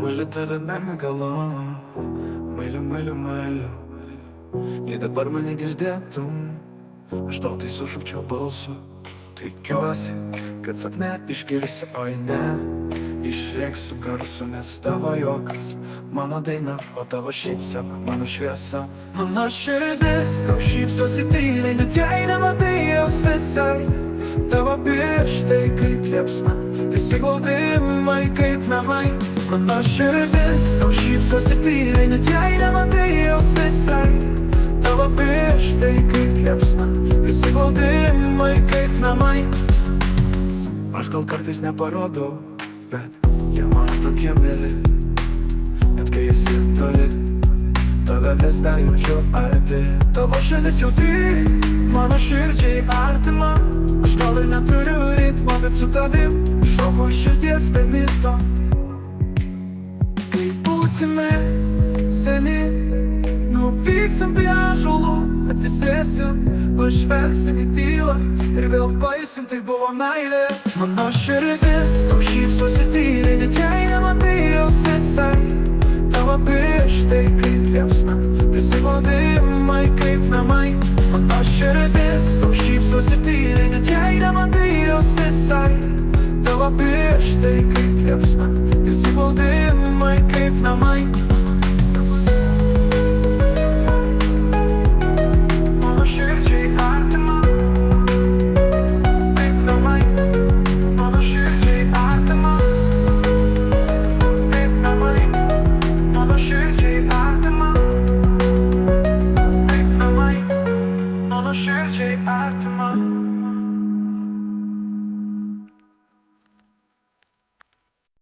Myliu tave nemigalo, myliu, myliu, myliu. Jei dabar mane girdėtum, aš tau tai sušukčiau balsu. Tikiuosi, kad sapne išgirsi, oi ne, išrėksiu garsu, nes tavo juokas mano daina, o tavo šypsena mano šviesa. Mano širdis tau šypsosi tyliai, net jei nematai jos visai. Tavo pirštai kaip liepsna, prisiglaudimai kaip namai. Mano širdis tau šypsosi tyliai, net jei nematai jos visai. Tavo pirštai kaip liepsna, prisiglaudimai kaip namai. Aš gal kartais neparodau, bet jie man tokie mėly. Net kai esi toli, tave vis dar jaučiu arti. Tavo širdis jautri, mano širdžiai artima. Aš gal ir neturiu ritmo, bet su tavim šoku širdies be mito. Kai būsime seni, nuvyksim prie ąžuolų, atsisėsim, pažvelgsim į tylą ir vėl pajusim, tai buvo meilė. Mano širdis tau šypsosi tyliai, net jei nematai jos visai. Tavo pirštai kaip liepsna, prisiglaudimai kaip namai. Mano širdis tau šypsosi tyliai, net jei nematai jos visai. Tavo pirštai kaip liepsna,